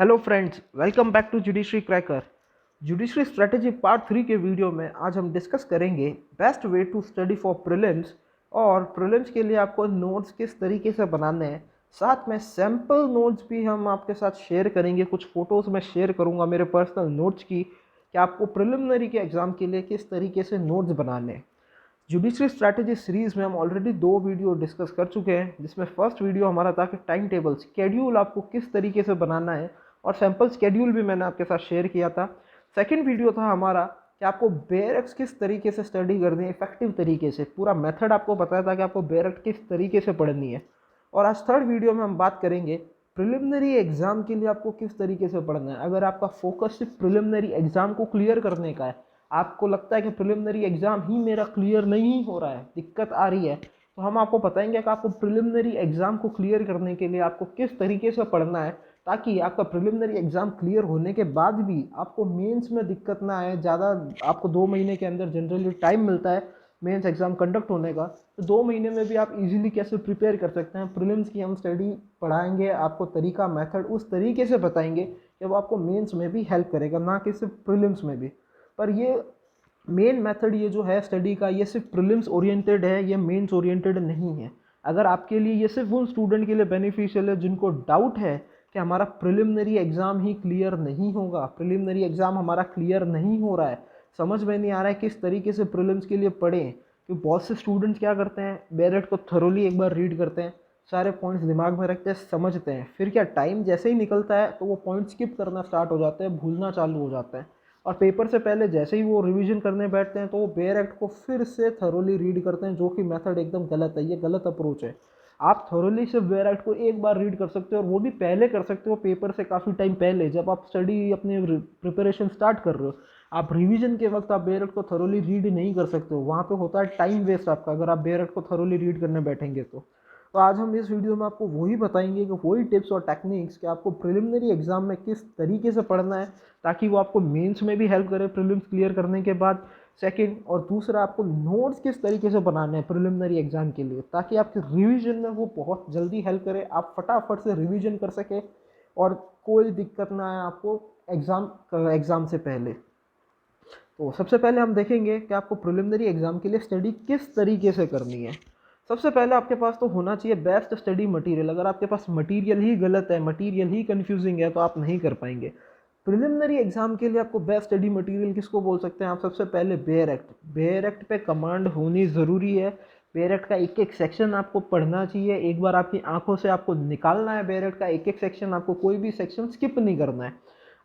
Hello friends, welcome back to judiciary cracker. Judiciary strategy part 3 के video में आज हम डिस्कस करेंगे best way to study for prelims और प्रीलिम्स के लिए आपको नोट्स किस तरीके से बनाने हैं। साथ में सैम्पल नोट्स भी हम आपके साथ शेयर करेंगे। कुछ फ़ोटोज़ मैं शेयर करूंगा मेरे पर्सनल नोट्स की कि आपको प्रिलिमिनरी के एग्ज़ाम के लिए किस तरीके से नोट्स बनाने हैं। जुडिशरी स्ट्रैटेजी सीरीज़ में हम ऑलरेडी 2 वीडियो डिस्कस कर चुके हैं, जिसमें फर्स्ट वीडियो हमारा था कि टाइम टेबल स्केड्यूल आपको किस तरीके से बनाना है और सैम्पल स्केड्यूल भी मैंने आपके साथ शेयर किया था। सेकंड वीडियो था हमारा कि आपको बेयरएक्ट किस तरीके से स्टडी करनी है इफेक्टिव तरीके से। पूरा मेथड आपको बताया था कि आपको बेयरएक्ट किस तरीके से पढ़नी है। और आज थर्ड वीडियो में हम बात करेंगे प्रिलिमिनरी एग्ज़ाम के लिए आपको किस तरीके से पढ़ना है। अगर आपका फोकस सिर्फ प्रिलिमिनरी एग्ज़ाम को क्लियर करने का है, आपको लगता है कि प्रिलिमिनरी एग्ज़ाम ही मेरा क्लियर नहीं हो रहा है, दिक्कत आ रही है, तो हम आपको बताएंगे कि आपको प्रिलिमिनरी एग्ज़ाम को क्लियर करने के लिए आपको किस तरीके से पढ़ना है, ताकि आपका प्रिलिमिनरी एग्ज़ाम क्लियर होने के बाद भी आपको मेंस में दिक्कत ना आए। ज़्यादा आपको 2 महीने के अंदर जनरली टाइम मिलता है मेंस एग्ज़ाम कंडक्ट होने का, तो 2 महीने में भी आप इजीली कैसे प्रिपेयर कर सकते हैं। प्रीलिम्स की हम स्टडी पढ़ाएंगे, आपको तरीका मेथड उस तरीके से बताएंगे कि वो आपको मेंस में भी हेल्प करेगा, ना कि सिर्फ प्रीलिम्स में भी। पर ये मेन मेथड ये जो है स्टडी का, ये सिर्फ प्रीलिम्स ओरिएंटेड है, ये मेंस ओरिएंटेड नहीं है। अगर आपके लिए ये सिर्फ उन स्टूडेंट के लिए बेनिफिशियल है जिनको डाउट है कि हमारा प्रिलिमिनरी एग्ज़ाम ही क्लियर नहीं होगा, प्रिलिमिनरी एग्ज़ाम हमारा क्लियर नहीं हो रहा है, समझ में नहीं आ रहा है किस तरीके से प्रीलिम्स के लिए पढ़ें। क्योंकि बहुत से स्टूडेंट्स क्या करते हैं, बेयरएक्ट को थरोली एक बार रीड करते हैं, सारे पॉइंट्स दिमाग में रखते हैं, समझते हैं, फिर क्या टाइम जैसे ही निकलता है तो वो पॉइंट स्किप करना स्टार्ट हो जाते हैं, भूलना चालू हो जाता है। और पेपर से पहले जैसे ही वो रिवीजन करने बैठते हैं तो वो बेयरएक्ट को फिर से थरोली रीड करते हैं, जो कि मेथड एकदम गलत है, ये गलत अप्रोच है। आप थोरली सिर्फ बेयरएक्ट को एक बार रीड कर सकते हो, और वो भी पहले कर सकते हो पेपर से काफ़ी टाइम पहले, जब आप स्टडी अपनी प्रिपरेशन स्टार्ट कर रहे हो। आप रिवीजन के वक्त आप बेयरएक्ट को थोरली रीड नहीं कर सकते हो, वहाँ पे होता है टाइम वेस्ट आपका, अगर आप बेयरएक्ट को थोरली रीड करने बैठेंगे तो आज हम इस वीडियो में आपको वही बताएंगे कि वही टिप्स और टेक्निक्स कि आपको प्रिलिमिनरी एग्जाम में किस तरीके से पढ़ना है, ताकि वो आपको मेंस में भी हेल्प करे प्रीलिम्स क्लियर करने के बाद। सेकंड, और दूसरा, आपको नोट्स किस तरीके से बनाने हैं प्रिलिमिनरी एग्जाम के लिए, ताकि आपके रिवीजन में वो बहुत जल्दी हेल्प करे, आप फटाफट से रिवीजन कर सके और कोई दिक्कत ना आए आपको एग्ज़ाम से पहले। तो सबसे पहले हम देखेंगे कि आपको प्रिलिमिनरी एग्जाम के लिए स्टडी किस तरीके से करनी है। सबसे पहले आपके पास तो होना चाहिए बेस्ट स्टडी मटेरियल। अगर आपके पास मटेरियल ही गलत है, मटेरियल ही कंफ्यूजिंग है, तो आप नहीं कर पाएंगे। प्रिलिमिनरी एग्जाम के लिए आपको बेस्ट स्टडी मटेरियल किसको बोल सकते हैं आप? सबसे पहले बेयरएक्ट पे कमांड होनी ज़रूरी है। बेयरएक्ट का एक एक सेक्शन आपको पढ़ना चाहिए, एक बार आपकी आंखों से आपको निकालना है बेयरएक्ट का एक एक सेक्शन, आपको कोई भी सेक्शन स्किप नहीं करना है।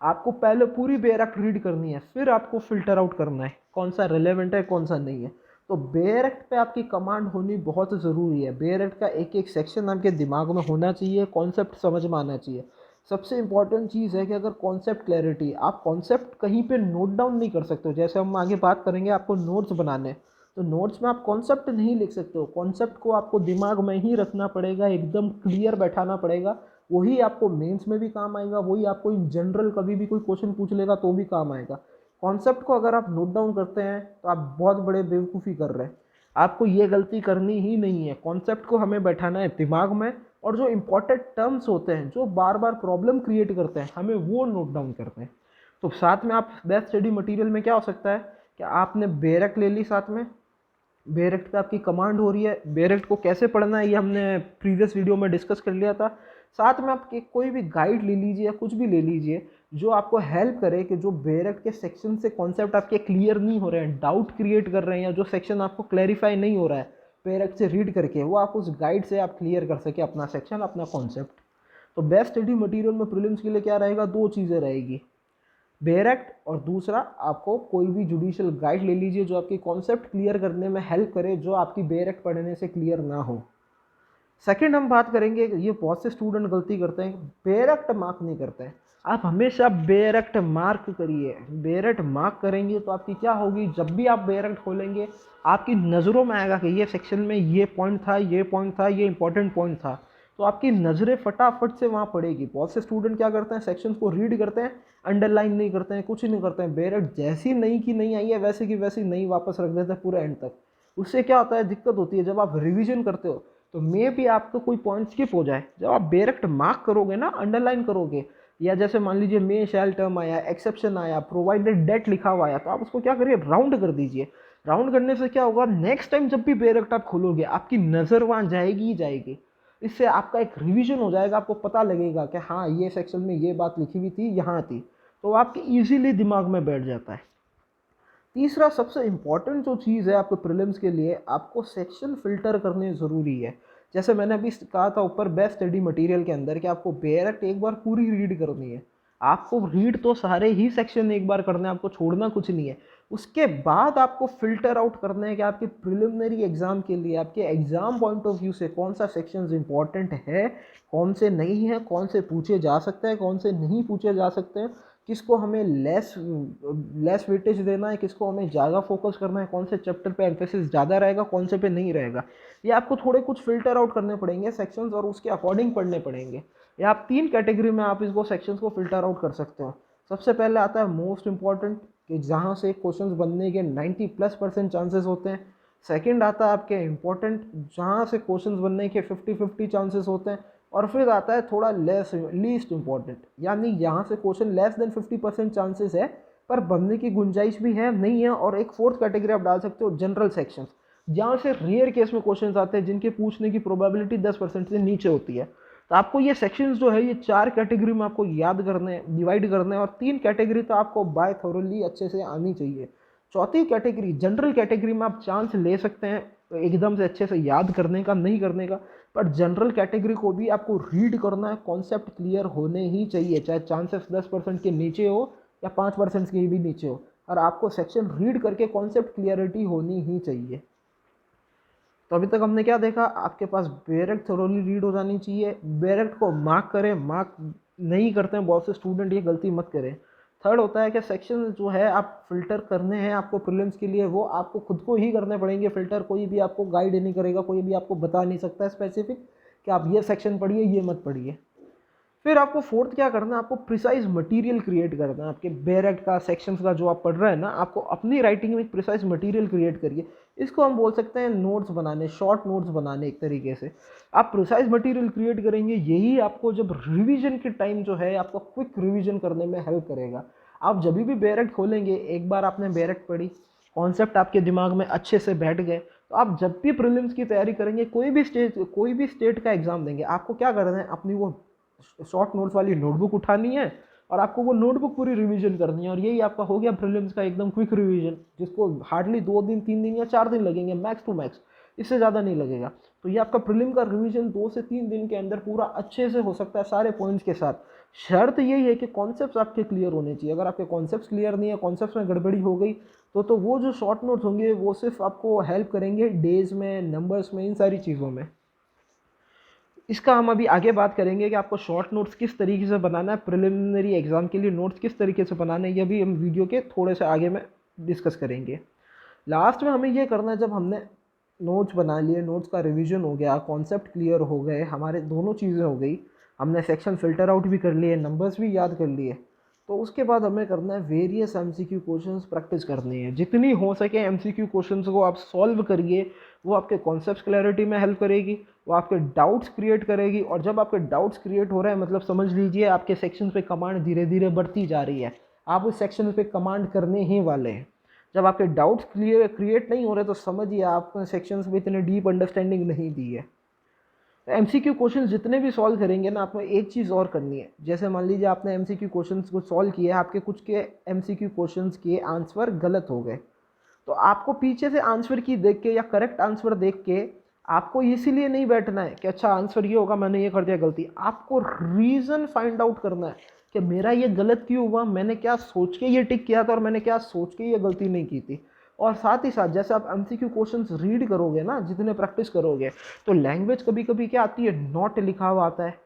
आपको पहले पूरी बेयरएक्ट रीड करनी है, फिर आपको फिल्टर आउट करना है कौन सा रिलेवेंट है कौन सा नहीं है। तो बेयरएक्ट पे आपकी कमांड होनी बहुत ज़रूरी है। बेयरएक्ट का एक एक सेक्शन आपके दिमाग में होना चाहिए, कॉन्सेप्ट समझ में आना चाहिए। सबसे इंपॉर्टेंट चीज़ है कि अगर कॉन्सेप्ट क्लैरिटी, आप कॉन्सेप्ट कहीं पे नोट डाउन नहीं कर सकते हो। जैसे हम आगे बात करेंगे आपको नोट्स बनाने, तो नोट्स में आप कॉन्सेप्ट नहीं लिख सकते हो, कॉन्सेप्ट को आपको दिमाग में ही रखना पड़ेगा, एकदम क्लियर बैठाना पड़ेगा। वही आपको मेंस में भी काम आएगा, वही आपको इन जनरल कभी भी कोई क्वेश्चन पूछ लेगा तो भी काम आएगा। कॉन्सेप्ट को अगर आप नोट डाउन करते हैं तो आप बहुत बड़े बेवकूफ़ी कर रहे हैं। आपको ये गलती करनी ही नहीं है। कॉन्सेप्ट को हमें बैठाना है दिमाग में, और जो इंपॉर्टेंट टर्म्स होते हैं जो बार बार प्रॉब्लम क्रिएट करते हैं, हमें वो नोट डाउन करते हैं। तो साथ में आप बेस्ट स्टडी मटेरियल में क्या हो सकता है कि आपने बेयरएक्ट ले ली, साथ में बेयरएक्ट पे आपकी कमांड हो रही है, बेयरएक्ट को कैसे पढ़ना है ये हमने प्रीवियस वीडियो में डिस्कस कर लिया था। साथ में आप कोई भी गाइड ले लीजिए या कुछ भी ले लीजिए जो आपको हेल्प करे कि जो बेयरएक्ट के सेक्शन से कॉन्सेप्ट आपके क्लियर नहीं हो रहे हैं, डाउट क्रिएट कर रहे हैं, या जो सेक्शन आपको क्लैरिफाई नहीं हो रहा है बेयरएक्ट से रीड करके, वो आप उस गाइड से आप क्लियर कर सके अपना सेक्शन, अपना कॉन्सेप्ट। तो बेस्ट स्टडी मटेरियल में प्रीलिम्स के लिए क्या रहेगा? 2 चीज़ें रहेगी, बेयरएक्ट, और दूसरा आपको कोई भी जुडिशियल गाइड ले लीजिए जो आपकी कॉन्सेप्ट क्लियर करने में हेल्प करे, जो आपकी बेयरएक्ट पढ़ने से क्लियर ना हो। सेकंड हम बात करेंगे, ये बहुत से स्टूडेंट गलती करते हैं, बेयरएक्ट मार्क नहीं करते हैं। आप हमेशा बेयरएक्ट मार्क करिए। बेयरएक्ट मार्क करेंगे तो आपकी क्या होगी, जब भी आप बेयरएक्ट खोलेंगे आपकी नज़रों में आएगा कि ये सेक्शन में ये पॉइंट था, ये पॉइंट था, ये इंपॉर्टेंट पॉइंट था, तो आपकी नज़रें फटाफट से वहाँ पड़ेगी। बहुत से स्टूडेंट क्या करते हैं, सेक्शन को रीड करते हैं, अंडरलाइन नहीं करते हैं, कुछ नहीं करते हैं, बेयरएक्ट जैसी नहीं की नहीं आई है वैसे की वैसी नहीं वापस रख देते हैं पूरे एंड तक। उससे क्या होता है, दिक्कत होती है। जब आप रिविजन करते हो तो मे भी आपको कोई पॉइंट स्किप हो जाए, जब आप बेयरएक्ट मार्क करोगे ना, अंडरलाइन करोगे, या जैसे मान लीजिए मे शैल टर्म आया, एक्सेप्शन आया, प्रोवाइडेड डेट लिखा हुआ आया, तो आप उसको क्या करिए, राउंड कर दीजिए। राउंड करने से क्या होगा, नेक्स्ट टाइम जब भी बेरेक्ट आप खोलोगे आपकी नज़र वहाँ जाएगी ही जाएगी। इससे आपका एक रिवीजन हो जाएगा, आपको पता लगेगा कि हाँ ये सेक्शन में ये बात लिखी हुई थी, यहाँ थी, तो आपके ईजिली दिमाग में बैठ जाता है। तीसरा सबसे इम्पॉर्टेंट जो चीज़ है आपके प्रीलिम्स के लिए, आपको सेक्शन फ़िल्टर करने ज़रूरी है। जैसे मैंने अभी कहा था ऊपर बेस्ट स्टडी मटेरियल के अंदर कि आपको बेरेक्ट एक बार पूरी रीड करनी है। आपको रीड तो सारे ही सेक्शन एक बार करना है, आपको छोड़ना कुछ नहीं है। उसके बाद आपको फ़िल्टर आउट करना है कि आपके प्रिलिमिनरी एग्ज़ाम के लिए, आपके एग्ज़ाम पॉइंट ऑफ व्यू से कौन सा सेक्शंस इंपॉर्टेंट है, कौन से नहीं है, कौन से पूछे जा सकते हैं, कौन से नहीं पूछे जा सकते हैं, किसको हमें लेस वेटेज देना है, किसको हमें ज़्यादा फोकस करना है, कौन से चैप्टर पे एम्फेसिस ज़्यादा रहेगा, कौन से पे नहीं रहेगा। ये आपको थोड़े कुछ फ़िल्टर आउट करने पड़ेंगे सेक्शंस, और उसके अकॉर्डिंग पढ़ने पड़ेंगे। या आप 3 कैटेगरी में आप इसको सेक्शंस को फ़िल्टर आउट कर सकते हो। सबसे पहले आता है मोस्ट इंपॉर्टेंट, कि जहाँ से क्वेश्चंस बनने के 90+% चांसेस होते हैं। सेकंड आता है आपके इम्पोर्टेंट, जहाँ से क्वेश्चंस बनने के 50-50 चांसेस होते हैं। और फिर आता है थोड़ा लीस्ट इंपॉर्टेंट, यानी यहाँ से क्वेश्चन लेस देन 50% चांसेस है पर बनने की गुंजाइश भी है नहीं है। और एक फोर्थ कैटेगरी आप डाल सकते हो जनरल सेक्शंस, जहाँ से रेयर केस में क्वेश्चंस आते हैं जिनके पूछने की प्रोबेबिलिटी 10% से नीचे होती है। तो आपको ये सेक्शंस जो है ये 4 कैटेगरी में आपको याद करने, डिवाइड करने हैं, और 3 कैटेगरी तो आपको बाय थोरली अच्छे से आनी चाहिए। चौथी कैटेगरी जनरल कैटेगरी में आप चांस ले सकते हैं एकदम से अच्छे से याद करने का, नहीं करने का, पर जनरल कैटेगरी को भी आपको रीड करना है, कॉन्सेप्ट क्लियर होने ही चाहिए, चाहे चांसेस 10% के नीचे हो या 5% के भी नीचे हो, और आपको सेक्शन रीड करके कॉन्सेप्ट क्लियरिटी होनी ही चाहिए। तो अभी तक हमने क्या देखा, आपके पास बेरेक्ट थोरोली रीड हो जानी चाहिए। बेरेक्ट को मार्क करें, मार्क नहीं करते हैं बहुत से स्टूडेंट, ये गलती मत करें। थर्ड होता है कि सेक्शन जो है आप फिल्टर करने हैं आपको प्रीलिम्स के लिए, वो आपको खुद को ही करने पड़ेंगे फिल्टर। कोई भी आपको गाइड नहीं करेगा, कोई भी आपको बता नहीं सकता स्पेसिफिक कि आप ये सेक्शन पढ़िए ये मत पढ़िए। फिर आपको फोर्थ क्या करना है, आपको प्रिसाइज मटेरियल क्रिएट करना है। आपके बेरेक्ट का सेक्शंस का जो आप पढ़ रहे हैं ना, आपको अपनी राइटिंग में एक प्रिसाइज मटेरियल क्रिएट करिए। इसको हम बोल सकते हैं नोट्स बनाने, शॉर्ट नोट्स बनाने एक तरीके से। आप प्रिसाइज मटेरियल क्रिएट करेंगे, यही आपको जब रिवीजन के टाइम जो है आपको क्विक रिवीजन करने में हेल्प करेगा। आप जब भी बेरेक्ट खोलेंगे, एक बार आपने बेरेक्ट पढ़ी, कॉन्सेप्ट आपके दिमाग में अच्छे से बैठ गए, तो आप जब भी प्रीलिम्स की तैयारी करेंगे, कोई भी स्टेट का एग्जाम देंगे, आपको क्या करना है, अपनी वो शॉर्ट नोट्स वाली नोटबुक उठानी है और आपको वो नोटबुक पूरी रिवीजन करनी है। और यही आपका हो गया प्रीलिम्स का एकदम क्विक रिवीजन, जिसको हार्डली 2 दिन 3 दिन या 4 दिन लगेंगे मैक्स टू मैक्स, इससे ज़्यादा नहीं लगेगा। तो ये आपका प्रीलिम का रिवीजन 2 से 3 दिन के अंदर पूरा अच्छे से हो सकता है सारे पॉइंट्स के साथ। शर्त यही है कि कॉन्सेप्ट्स आपके क्लियर होने चाहिए। अगर आपके कॉन्सेप्ट्स क्लियर नहीं है, कॉन्सेप्ट्स में गड़बड़ी हो गई, तो वो जो शॉर्ट नोट्स होंगे वो सिर्फ आपको हेल्प करेंगे डेज में, नंबर्स में, इन सारी चीज़ों में। इसका हम अभी आगे बात करेंगे कि आपको शॉर्ट नोट्स किस तरीके से बनाना है, प्रिलिमिनरी एग्जाम के लिए नोट्स किस तरीके से बनाना है, ये भी हम वीडियो के थोड़े से आगे में डिस्कस करेंगे। लास्ट में हमें ये करना है, जब हमने नोट्स बना लिए, नोट्स का रिवीजन हो गया, कॉन्सेप्ट क्लियर हो गए, हमारे दोनों चीज़ें हो गई, हमने सेक्शन फ़िल्टर आउट भी कर लिए, नंबर्स भी याद कर लिए, तो उसके बाद हमें करना है वेरियस एमसीक्यू क्वेश्चंस प्रैक्टिस करनी है। जितनी हो सके एमसीक्यू क्वेश्चंस को आप सॉल्व करिए, वो आपके कॉन्सेप्ट क्लैरिटी में हेल्प करेगी, वो आपके डाउट्स क्रिएट करेगी। और जब आपके डाउट्स क्रिएट हो रहे हैं, मतलब समझ लीजिए आपके सेक्शन पे कमांड धीरे धीरे बढ़ती जा रही है, आप उस सेक्शन पे कमांड करने ही वाले हैं। जब आपके डाउट्स क्रिएट नहीं हो रहे, तो समझिए आपने सेक्शंस में इतने डीप अंडरस्टैंडिंग नहीं दी है। एमसीक्यू क्वेश्चन जितने भी सॉल्व करेंगे ना, आपको एक चीज़ और करनी है। जैसे मान लीजिए आपने एमसीक्यू क्वेश्चंस को सॉल्व किया, आपके कुछ के एमसीक्यू क्वेश्चंस के आंसर गलत हो गए, तो आपको पीछे से आंसर की देख के या करेक्ट आंसर देख के आपको इसीलिए नहीं बैठना है कि अच्छा आंसर ये होगा, मैंने ये कर दिया गलती। आपको रीज़न फाइंड आउट करना है कि मेरा ये गलत क्यों हुआ, मैंने क्या सोच के ये टिक किया था और मैंने क्या सोच के ये गलती नहीं की थी। और साथ ही साथ जैसे आप एमसीक्यू क्वेश्चंस रीड करोगे ना, जितने प्रैक्टिस करोगे, तो लैंग्वेज कभी कभी क्या आती है, नॉट लिखा हुआ आता है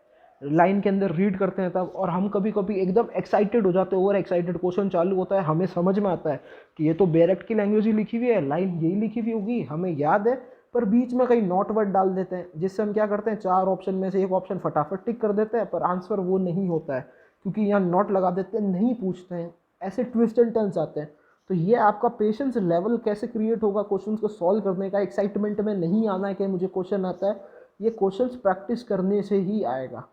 लाइन के अंदर, रीड करते हैं तब, और हम कभी कभी एकदम एक्साइटेड हो जाते हैं, ओवर एक्साइटेड, क्वेश्चन चालू होता है, हमें समझ में आता है कि ये तो बेरेक्ट की लैंग्वेज ही लिखी हुई है, लाइन यही लिखी हुई होगी, हमें याद है, पर बीच में कहीं नॉट वर्ड डाल देते हैं, जिससे हम क्या करते हैं, 4 ऑप्शन में से एक ऑप्शन फटाफट टिक कर देते हैं, पर आंसर वो नहीं होता है क्योंकि यहाँ नॉट लगा देते हैं, नहीं पूछते हैं, ऐसे ट्विस्ट एंड टर्न्स आते हैं। तो ये आपका पेशेंस लेवल कैसे क्रिएट होगा क्वेश्चन को सॉल्व करने का, एक्साइटमेंट में नहीं आना है कि मुझे क्वेश्चन आता है, ये क्वेश्चंस प्रैक्टिस करने से ही आएगा।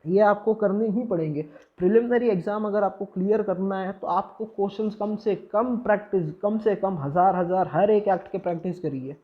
ये आपको करने ही पड़ेंगे। प्रिलिमिनरी एग्ज़ाम अगर आपको क्लियर करना है तो आपको क्वेश्चंस कम से कम प्रैक्टिस, कम से कम हज़ार हर एक एक्ट के प्रैक्टिस करिए।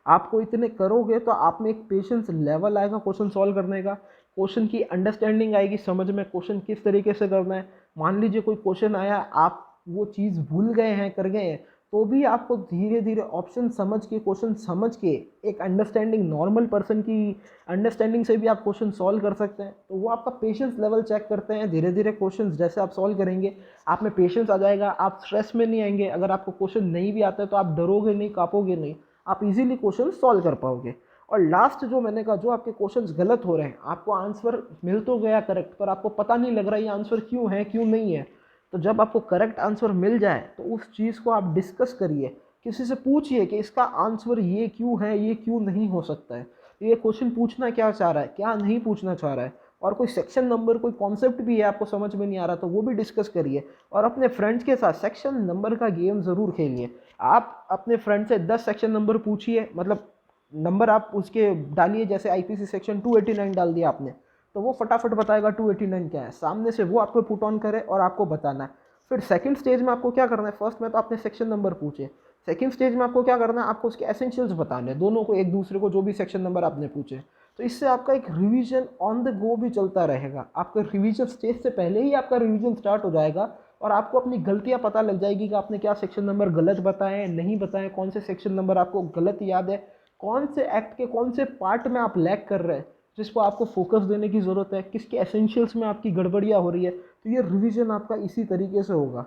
आपको इतने करोगे तो आप में एक पेशेंस लेवल आएगा क्वेश्चन सॉल्व करने का, क्वेश्चन की अंडरस्टैंडिंग आएगी, समझ में क्वेश्चन किस तरीके से करना है। मान लीजिए कोई क्वेश्चन आया, आप वो चीज़ भूल गए हैं, कर गए हैं, तो भी आपको धीरे धीरे ऑप्शन समझ के, क्वेश्चन समझ के, एक अंडरस्टैंडिंग नॉर्मल पर्सन की अंडरस्टैंडिंग से भी आप क्वेश्चन सॉल्व कर सकते हैं। तो वो आपका पेशेंस लेवल चेक करते हैं। धीरे धीरे क्वेश्चन जैसे आप सॉल्व करेंगे आप में पेशेंस आ जाएगा, आप स्ट्रेस में नहीं आएंगे। अगर आपको क्वेश्चन नहीं भी आता है तो आप डरोगे नहीं, कांपोगे नहीं, आप इजीली क्वेश्चन सॉल्व कर पाओगे। और लास्ट जो मैंने कहा, जो आपके क्वेश्चंस गलत हो रहे हैं, आपको आंसर मिल तो गया करेक्ट, पर आपको पता नहीं लग रहा ये आंसर क्यों है क्यों नहीं है, तो जब आपको करेक्ट आंसर मिल जाए तो उस चीज़ को आप डिस्कस करिए, किसी से पूछिए कि इसका आंसर ये क्यों है, ये क्यों नहीं हो सकता है, ये क्वेश्चन पूछना क्या चाह रहा है, क्या नहीं पूछना चाह रहा है। और कोई सेक्शन नंबर, कोई कॉन्सेप्ट भी है आपको समझ में नहीं आ रहा तो वो भी डिस्कस करिए। और अपने फ्रेंड्स के साथ सेक्शन नंबर का गेम ज़रूर खेलिए। आप अपने फ्रेंड से 10 सेक्शन नंबर पूछिए, मतलब नंबर आप उसके डालिए, जैसे आईपीसी सेक्शन 289 डाल दिया आपने, तो वो फटाफट बताएगा 289 क्या है, सामने से वो आपको पुट ऑन करे और आपको बताना है। फिर सेकंड स्टेज में आपको क्या करना है, फर्स्ट में तो आपने सेक्शन नंबर पूछे, सेकंड स्टेज में आपको क्या करना है, आपको उसके एसेंशियल्स बताने हैं, दोनों को, एक दूसरे को, जो भी सेक्शन नंबर आपने पूछे। तो इससे आपका एक रिवीजन ऑन द गो भी चलता रहेगा। आपका रिवीजन स्टेज से पहले ही आपका रिवीजन स्टार्ट हो जाएगा और आपको अपनी गलतियां पता लग जाएगी कि आपने क्या सेक्शन नंबर गलत बताए, नहीं बताए, कौन से सेक्शन नंबर आपको गलत याद है, कौन से एक्ट के कौन से पार्ट में आप लैग कर रहे हैं जिसको आपको फोकस देने की ज़रूरत है, किसके एसेंशियल्स में आपकी गड़बड़ियाँ हो रही है। तो ये रिवीजन आपका इसी तरीके से होगा।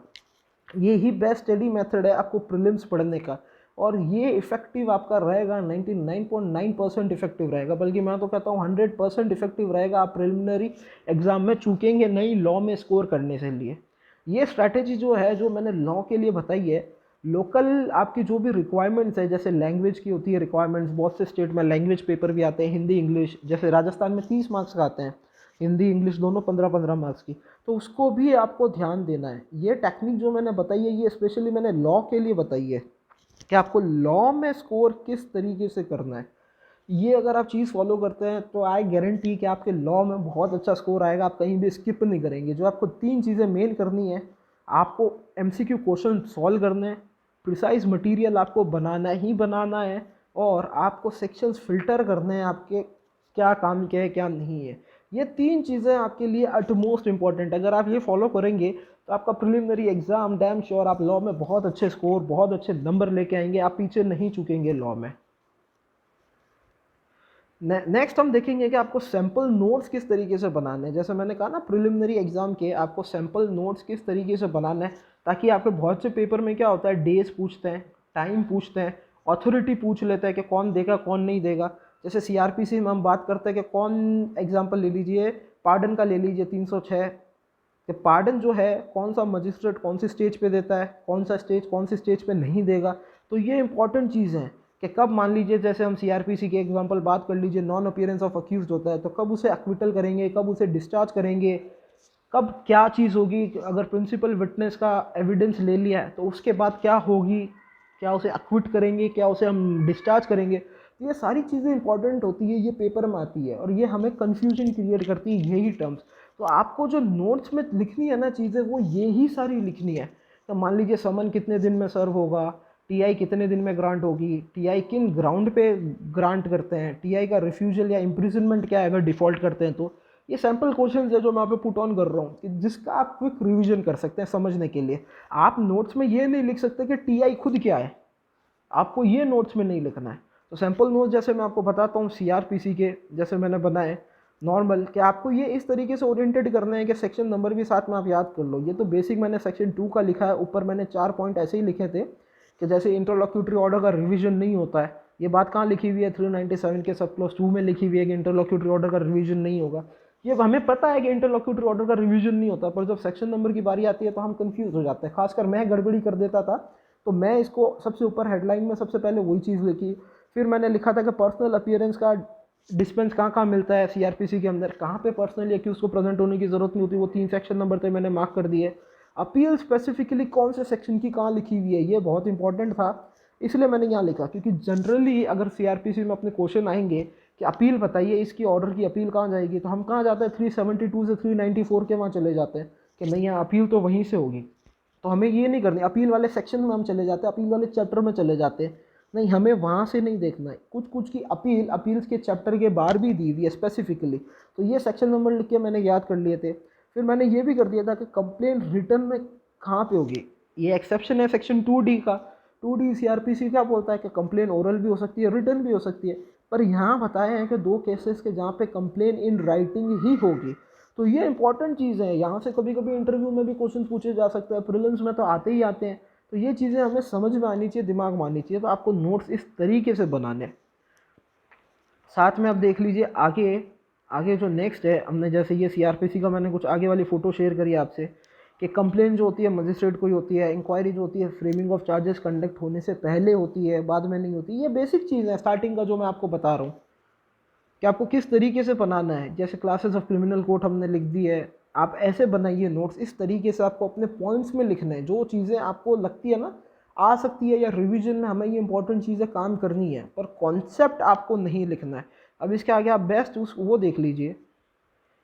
ये ही बेस्ट स्टडी मेथड है आपको प्रीलिम्स पढ़ने का, और ये इफेक्टिव आपका रहेगा, 99.9% इफेक्टिव रहेगा, बल्कि मैं तो कहता हूँ 100% इफेक्टिव रहेगा। आप प्रिलिमिनरी एग्जाम में चूकेंगे नहीं लॉ में स्कोर करने से लिए। ये स्ट्रैटेजी जो है, जो मैंने लॉ के लिए बताई है, लोकल आपकी जो भी रिक्वायरमेंट्स है, जैसे लैंग्वेज की होती है रिक्वायरमेंट्स, बहुत से स्टेट में लैंग्वेज पेपर भी आते हैं, हिंदी इंग्लिश, जैसे राजस्थान में 30 मार्क्स का आते हैं, हिंदी इंग्लिश दोनों 15-15 मार्क्स की, तो उसको भी आपको ध्यान देना है। ये टेक्निक जो मैंने बताई है, ये स्पेशली मैंने लॉ के लिए बताई है कि आपको लॉ में स्कोर किस तरीके से करना है। ये अगर आप चीज़ फॉलो करते हैं तो आई गारंटी कि आपके लॉ में बहुत अच्छा स्कोर आएगा, आप कहीं भी स्किप नहीं करेंगे। जो आपको 3 चीज़ें मेन करनी है, आपको एमसीक्यू क्वेश्चन सॉल्व करने हैं, प्रिसाइज मटेरियल आपको बनाना ही बनाना है, और आपको सेक्शंस फिल्टर करने हैं आपके, क्या काम के है क्या नहीं है। ये 3 चीज़ें आपके लिए अटमोस्ट इंपॉर्टेंट। अगर आप ये फॉलो करेंगे तो आपका प्रिलिमिनरी एग्जाम डैम श्योर आप लॉ में बहुत अच्छे स्कोर, बहुत अच्छे नंबर लेके आएंगे, आप पीछे नहीं चुकेंगे लॉ में। नेक्स्ट हम देखेंगे कि आपको सैम्पल नोट्स किस तरीके से बनाने हैं। जैसे मैंने कहा ना, प्रिलिमिनरी एग्जाम के आपको सैम्पल नोट्स किस तरीके से बनाना है, ताकि आपके बहुत से पेपर में क्या होता है, डेज पूछते हैं, टाइम पूछते हैं, ऑथोरिटी पूछ लेते हैं कि कौन देगा कौन नहीं देगा। जैसे सीआरपीसी में हम बात करते हैं कि कौन, एग्जाम्पल ले लीजिए पार्डन का, ले लीजिए 306, कि पार्डन जो है कौन सा मजिस्ट्रेट कौन सी स्टेज पे देता है, कौन सा स्टेज कौन सी स्टेज पे नहीं देगा। तो ये इंपॉर्टेंट चीज़ है कि कब, मान लीजिए जैसे हम सीआरपीसी के एग्जांपल बात कर लीजिए, नॉन अपीयरेंस ऑफ अक्यूज्ड होता है, तो कब उसे एक्विटल करेंगे, कब उसे डिस्चार्ज करेंगे, कब क्या चीज़ होगी, अगर प्रिंसिपल विटनेस का एविडेंस ले लिया है तो उसके बाद क्या होगी, क्या उसे एक्विट करेंगे, क्या उसे हम डिस्चार्ज करेंगे। ये सारी चीज़ें इंपॉर्टेंट होती है, ये पेपर में आती है और ये हमें कन्फ्यूजन क्रिएट करती है यही टर्म्स। तो आपको जो नोट्स में लिखनी है ना चीज़ें, वो ये ही सारी लिखनी है। तो मान लीजिए समन कितने दिन में सर्व होगा, टीआई कितने दिन में ग्रांट होगी, टीआई किन ग्राउंड पे ग्रांट करते हैं, टीआई का रिफ्यूजल या इम्प्रिजनमेंट क्या है अगर डिफ़ॉल्ट करते हैं तो। ये सैम्पल क्वेश्चन है जो मैं यहाँ पे पुट ऑन कर रहा हूँ, कि जिसका आप क्विक रिवीजन कर सकते हैं समझने के लिए। आप नोट्स में ये नहीं लिख सकते कि टीआई खुद क्या है, आपको ये नोट्स में नहीं लिखना है। तो सैम्पल नोट्स जैसे मैं आपको बताता हूँ सीआरपीसी के, जैसे मैंने बनाए नॉर्मल, कि आपको ये इस तरीके से ओरिएंटेड करना है कि सेक्शन नंबर भी साथ में आप याद कर लो। ये तो बेसिक मैंने सेक्शन 2 का लिखा है, ऊपर मैंने 4 पॉइंट ऐसे ही लिखे थे कि जैसे इंटरलॉक्यूटरी ऑर्डर का रिवीजन नहीं होता है। ये बात कहाँ लिखी हुई है, 397 के सब क्लॉज 2 में लिखी हुई है कि इंटरलॉक्यूटरी ऑर्डर का रिवीजन नहीं होगा। ये हमें पता है कि इंटरलॉक्यूटरी ऑर्डर का रिवीजन नहीं होता, पर जब सेक्शन नंबर की बारी आती है तो हम कंफ्यूज हो जाते हैं। खासकर मैं गड़बड़ी कर देता था, तो मैं इसको सबसे ऊपर हेडलाइन में सबसे पहले वही चीज़ लिखी। फिर मैंने लिखा था कि पर्सनल अपीयरेंस का डिस्पेंस कहाँ कहाँ मिलता है सीआरपीसी के अंदर, कहाँ पे पर्सनली एक्यूज को प्रेजेंट होने की ज़रूरत नहीं होती, वो 3 सेक्शन नंबर थे मैंने मार्क कर दिए। अपील स्पेसिफिकली कौन से सेक्शन की कहाँ लिखी हुई है, ये बहुत इंपॉर्टेंट था, इसलिए मैंने यहाँ लिखा, क्योंकि जनरली अगर सीआरपीसी में अपने क्वेश्चन आएंगे कि अपील बताइए, इसकी ऑर्डर की अपील कहाँ जाएगी, तो हम कहाँ जाते हैं 372 से 394 के वहाँ चले जाते हैं कि नहीं यहाँ अपील तो वहीं से होगी। तो हमें ये नहीं करनी, अपील वाले सेक्शन में हम चले जाते हैं, अपील वाले चैप्टर में चले जाते हैं, नहीं हमें वहाँ से नहीं देखना है। कुछ कुछ की अपील्स के चैप्टर के बाहर भी दी हुई है स्पेसिफिकली, तो ये सेक्शन नंबर लिख के मैंने याद कर लिए थे। फिर मैंने ये भी कर दिया था कि कंप्लेन रिटर्न में कहाँ पे होगी, ये एक्सेप्शन है सेक्शन 2D का। 2D CRPC क्या बोलता है कि कंप्लेन ओरल भी हो सकती है, रिटर्न भी हो सकती है, पर यहाँ बताए हैं कि 2 केसेस के जहाँ पे कंप्लेन इन राइटिंग ही होगी। तो ये इंपॉर्टेंट चीज़ है, यहाँ से कभी कभी इंटरव्यू में भी क्वेश्चन पूछे जा सकते हैं, प्रीलिम्स में तो आते ही आते हैं। तो ये चीज़ें हमें समझ में आनी चाहिए, दिमाग में आनी चाहिए। तो आपको नोट्स इस तरीके से बनाने हैं। साथ में आप देख लीजिए आगे आगे जो नेक्स्ट है, हमने जैसे ये CRPC का मैंने कुछ आगे वाली फ़ोटो शेयर करी आपसे कि कंप्लेन जो होती है मजिस्ट्रेट को ही होती है, इंक्वायरी जो होती है फ्रेमिंग ऑफ चार्जेस कंडक्ट होने से पहले होती है, बाद में नहीं होती। ये बेसिक चीज़ है स्टार्टिंग का जो मैं आपको बता रहा हूँ कि आपको किस तरीके से बनाना है। जैसे क्लासेस ऑफ क्रिमिनल कोर्ट हमने लिख दी है, आप ऐसे बनाइए नोट्स, इस तरीके से आपको अपने पॉइंट्स में लिखना है, जो चीज़ें आपको लगती है ना आ सकती है या रिवीजन में हमें ये इंपॉर्टेंट चीज़ें काम करनी है, पर कॉन्सेप्ट आपको नहीं लिखना है। अब इसके आगे आप बेस्ट वो देख लीजिए,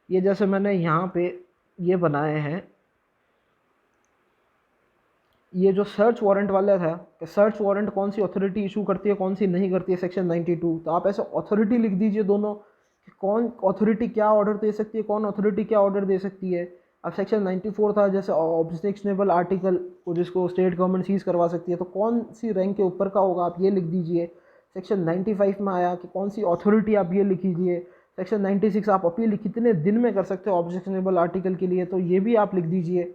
ये जैसे मैंने यहाँ पे ये बनाए हैं, ये जो सर्च वारंट वाला था कि सर्च वारंट कौन सी अथॉरिटी इशू करती है कौन सी नहीं करती है, सेक्शन 92। तो आप ऐसे अथॉरिटी लिख दीजिए दोनों कि कौन अथॉरिटी क्या ऑर्डर दे सकती है, कौन अथॉरिटी क्या ऑर्डर दे सकती है। अब सेक्शन 94 था जैसे ऑब्जेक्शनेबल आर्टिकल को जिसको स्टेट गवर्नमेंट सीज करवा सकती है, तो कौन सी रैंक के ऊपर का होगा आप ये लिख दीजिए। सेक्शन 95 में आया कि कौन सी अथॉरिटी, आप ये लिख दीजिए। सेक्शन 96 आप अपील कितने दिन में कर सकते हो ऑब्जेक्शनेबल आर्टिकल के लिए, तो ये भी आप लिख दीजिए।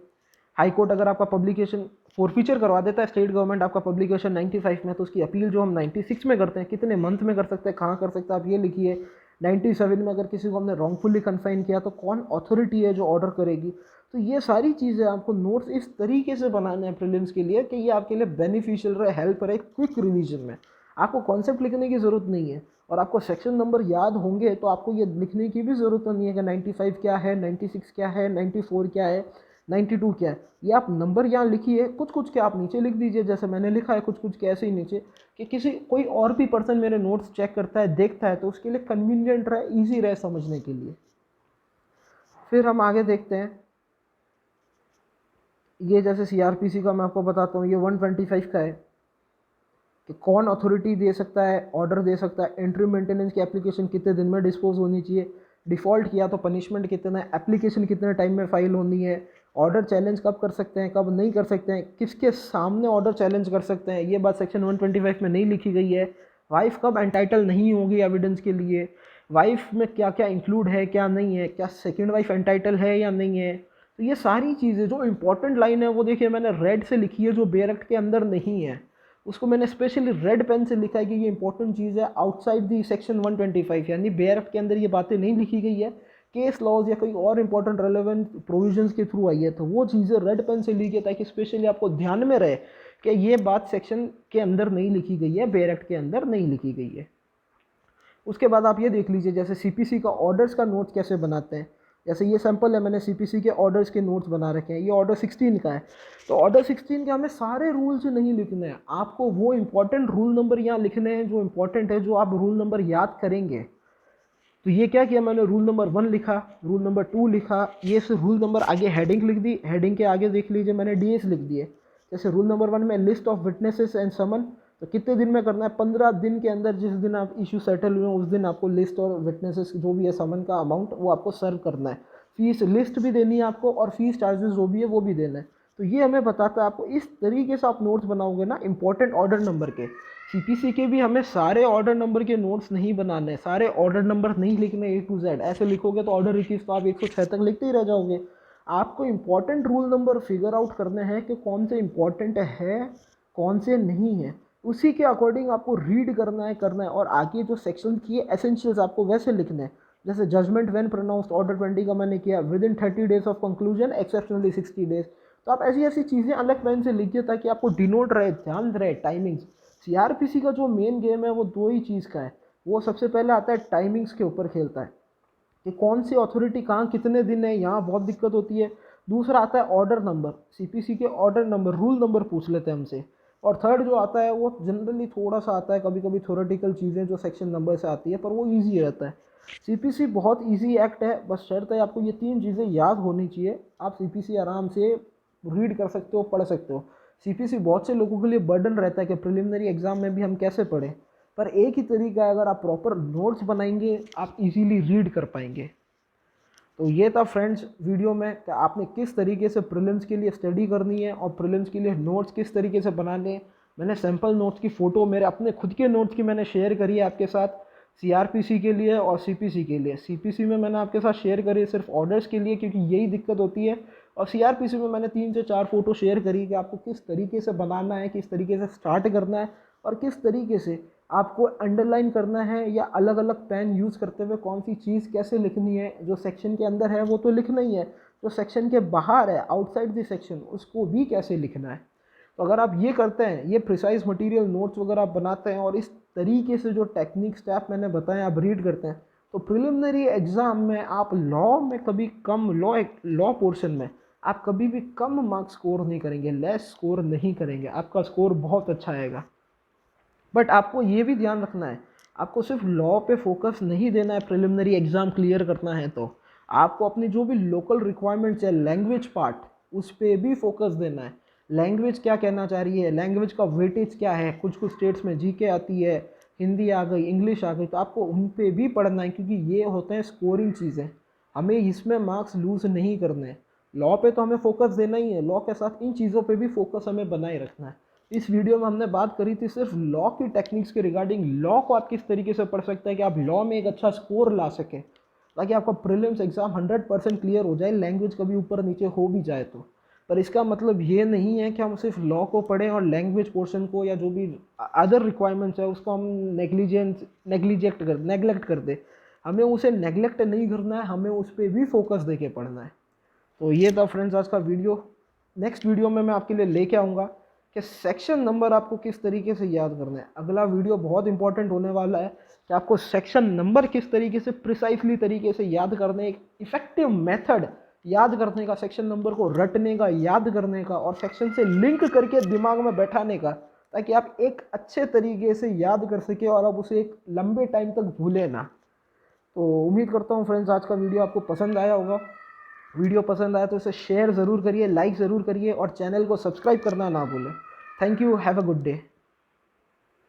हाई कोर्ट अगर आपका पब्लिकेशन फॉरफीचर करवा देता है स्टेट गवर्नमेंट आपका पब्लिकेशन 95 में, तो उसकी अपील जो हम 96 में करते हैं कितने मंथ में कर सकते हैं, कहाँ कर सकते हैं, आप ये लिखिए। 97 में अगर किसी को हमने रॉन्गफुली कन्फाइन किया तो कौन अथॉरिटी है जो ऑर्डर करेगी। तो ये सारी चीज़ें आपको नोट्स इस तरीके से बनाने हैं प्रीलिम्स के लिए कि ये आपके लिए बेनिफिशियल रहे, हेल्प रहे क्विक रिवीजन में। आपको कॉन्सेप्ट लिखने की ज़रूरत नहीं है, और आपको सेक्शन नंबर याद होंगे तो आपको ये लिखने की भी ज़रूरत नहीं है कि 95 क्या है, 96 क्या है, 94 क्या है, 92 क्या है। ये आप नंबर यहाँ लिखिए, कुछ कुछ के आप नीचे लिख दीजिए जैसे मैंने लिखा है, कुछ कुछ के ऐसे ही नीचे, कि किसी कोई और भी पर्सन मेरे नोट्स चेक करता है देखता है तो उसके लिए कन्वीनियंट रहे, ईजी रहे समझने के लिए। फिर हम आगे देखते हैं, ये जैसे CRPC का मैं आपको बताता हूँ, ये 125 का है कि कौन अथॉरिटी दे सकता है, ऑर्डर दे सकता है, एंट्री मेंटेनेंस की एप्लीकेशन कितने दिन में डिस्पोज होनी चाहिए, डिफ़ॉल्ट किया तो पनिशमेंट कितना है, एप्लीकेशन कितने टाइम में फाइल होनी है, ऑर्डर चैलेंज कब कर सकते हैं कब नहीं कर सकते हैं, किसके सामने ऑर्डर चैलेंज कर सकते हैं, ये बात सेक्शन 125 में नहीं लिखी गई है। वाइफ कब एंटाइटल नहीं होगी एविडेंस के लिए, वाइफ में क्या क्या इंक्लूड है क्या नहीं है, क्या सेकेंड वाइफ एंटाइटल है या नहीं है। तो ये सारी चीज़ें जो इंपॉर्टेंट लाइन है वो देखिए मैंने रेड से लिखी है, जो बेयर एक्ट के अंदर नहीं है उसको मैंने स्पेशली रेड पेन से लिखा है कि ये इंपॉर्टेंट चीज़ है आउटसाइड दी सेक्शन 125, यानी बेयर एक्ट के अंदर ये बातें नहीं लिखी गई है, केस लॉज या कोई और इंपॉर्टेंट रेलेवेंट प्रोविजंस के थ्रू आई है, तो वो चीज़ें रेड पेन से लिखिए ताकि स्पेशली आपको ध्यान में रहे कि ये बात सेक्शन के अंदर नहीं लिखी गई है, बेयर एक्ट के अंदर नहीं लिखी गई है। उसके बाद आप ये देख लीजिए जैसे CPC का ऑर्डर्स का नोट कैसे बनाते हैं। जैसे ये सैंपल है, मैंने CPC के ऑर्डर्स के नोट्स बना रखे हैं, ये ऑर्डर 16 का है। तो ऑर्डर 16 के हमें सारे रूल्स नहीं लिखने हैं, आपको वो इंपॉर्टेंट रूल नंबर यहाँ लिखने हैं जो इंपॉर्टेंट है, जो आप रूल नंबर याद करेंगे। तो ये क्या किया मैंने, रूल नंबर 1 लिखा, रूल नंबर 2 लिखा, ये से रूल नंबर आगे हेडिंग लिख दी, हेडिंग के आगे देख लीजिए मैंने DS लिख दिए। जैसे रूल नंबर 1 में list of witnesses and someone, तो कितने दिन में करना है, 15 दिन के अंदर, जिस दिन आप इशू सेटल हुए उस दिन आपको लिस्ट और विटनेसेस जो भी है समन का अमाउंट वो आपको सर्व करना है। फीस लिस्ट भी देनी है आपको और फीस चार्जेस जो भी है वो भी देना है। तो ये हमें बताता है आपको इस तरीके से आप नोट्स बनाओगे ना इंपॉर्टेंट ऑर्डर नंबर के। CPC के भी हमें सारे ऑर्डर नंबर के नोट्स नहीं बनाने, सारे ऑर्डर नंबर नहीं लिखने A to Z, ऐसे लिखोगे तो ऑर्डर रिसीव तो आप 106 तक लिखते ही रह जाओगे। आपको important rule number figure out करने हैं कि कौन से इंपॉर्टेंट है कौन से नहीं है, उसी के अकॉर्डिंग आपको रीड करना है और आगे जो सेक्शन की एसेंशियल्स आपको वैसे लिखने हैं। जैसे जजमेंट व्हेन प्रोनाउंस्ड, ऑर्डर 20 का मैंने किया, with in 30 days of conclusion, exceptionally 60 days. तो आप ऐसी ऐसी चीज़ें अलग पेन से लिखिए ताकि आपको डिनोट रहे, ध्यान रहे टाइमिंग्स। CRPC का जो मेन गेम है वो दो ही चीज़ का है, वो सबसे पहले आता है टाइमिंग्स के ऊपर खेलता है कि कौन सी अथॉरिटी कहाँ कितने दिन है, यहाँ बहुत दिक्कत होती है। दूसरा आता है ऑर्डर नंबर, CPC के ऑर्डर नंबर, रूल नंबर पूछ लेते हैं हमसे और थर्ड जो आता है वो जनरली थोड़ा सा आता है, कभी कभी थ्योरेटिकल चीज़ें जो सेक्शन नंबर से आती है, पर वो ईजी रहता है। सीपीसी बहुत ईजी एक्ट है, बस शर्त है आपको ये 3 चीज़ें याद होनी चाहिए। आप सीपीसी आराम से रीड कर सकते हो, पढ़ सकते हो। सीपीसी बहुत से लोगों के लिए बर्डन रहता है कि प्रिलिमिनरी एग्जाम में भी हम कैसे पढ़ें, पर एक ही तरीका है, अगर आप प्रॉपर नोट्स बनाएंगे आप इजीली रीड कर पाएंगे। तो ये था फ्रेंड्स वीडियो में कि आपने किस तरीके से प्रीलिम्स के लिए स्टडी करनी है और प्रीलिम्स के लिए नोट्स किस तरीके से बनाने हैं। मैंने सैम्पल नोट्स की फ़ोटो मेरे अपने खुद के नोट्स की मैंने शेयर करी है आपके साथ, सीआरपीसी के लिए और सीपीसी के लिए। सीपीसी में मैंने आपके साथ शेयर करी सिर्फ ऑर्डर्स के लिए, क्योंकि यही दिक्कत होती है, और सीआरपीसी में मैंने 3 से 4 फ़ोटो शेयर करी कि आपको किस तरीके से बनाना है, किस तरीके से स्टार्ट करना है, और किस तरीके से आपको अंडरलाइन करना है या अलग अलग पेन यूज़ करते हुए कौन सी चीज़ कैसे लिखनी है। जो सेक्शन के अंदर है वो तो लिखना ही है, जो सेक्शन के बाहर है आउटसाइड द सेक्शन उसको भी कैसे लिखना है। तो अगर आप ये करते हैं, ये प्रिसाइज मटेरियल नोट्स वगैरह आप बनाते हैं और इस तरीके से जो टेक्निक स्टेप मैंने बताए आप रीड करते हैं, तो प्रिलिमिनरी एग्ज़ाम में आप लॉ में कभी कम लॉ पोर्शन में आप कभी भी कम मार्क्स स्कोर नहीं करेंगे, लेस स्कोर नहीं करेंगे, आपका स्कोर बहुत अच्छा आएगा। बट आपको ये भी ध्यान रखना है, आपको सिर्फ लॉ पे फोकस नहीं देना है। प्रिलिमिनरी एग्ज़ाम क्लियर करना है तो आपको अपनी जो भी लोकल रिक्वायरमेंट्स है, लैंग्वेज पार्ट, उस पर भी फोकस देना है। लैंग्वेज क्या कहना चाह रही है, लैंग्वेज का वेटेज क्या है। कुछ कुछ स्टेट्स में जीके आती है, हिंदी आ गई, इंग्लिश आ गई, तो आपको उन पे भी पढ़ना है, क्योंकि ये होते हैं स्कोरिंग चीज़ें। हमें इसमें मार्क्स लूज़ नहीं करने हैं। लॉ पे तो हमें फोकस देना ही है, लॉ के साथ इन चीज़ों पे भी फोकस हमें बनाए रखना है। इस वीडियो में हमने बात करी थी सिर्फ लॉ की टेक्निक्स के रिगार्डिंग, लॉ को आप किस तरीके से पढ़ सकते हैं कि आप लॉ में एक अच्छा स्कोर ला सकें, ताकि आपका प्रीलिम्स एग्जाम 100% क्लियर हो जाए, लैंग्वेज कभी ऊपर नीचे हो भी जाए तो। पर इसका मतलब ये नहीं है कि हम सिर्फ लॉ को पढ़ें और लैंग्वेज पोर्शन को या जो भी अदर रिक्वायरमेंट्स है उसको हम नेग्लेक्ट कर दे। हमें उसे नेग्लेक्ट नहीं करना है, हमें उस पर भी फोकस दे के पढ़ना है। तो ये था फ्रेंड्स आज का वीडियो। नेक्स्ट वीडियो में मैं आपके लिए लेके आऊँगा कि सेक्शन नंबर आपको किस तरीके से याद करना है। अगला वीडियो बहुत इंपॉर्टेंट होने वाला है कि आपको सेक्शन नंबर किस तरीके से प्रिसाइसली तरीके से याद करने, एक इफेक्टिव मेथड याद करने का, सेक्शन नंबर को रटने का, याद करने का और सेक्शन से लिंक करके दिमाग में बैठाने का, ताकि आप एक अच्छे तरीके से याद कर सके और आप उसे एक लंबे टाइम तक भूलें ना। तो उम्मीद करता हूँ फ्रेंड्स आज का वीडियो आपको पसंद आया होगा। वीडियो पसंद आया तो इसे शेयर ज़रूर करिए, लाइक ज़रूर करिए और चैनल को सब्सक्राइब करना ना भूलें। Thank you, have a good day.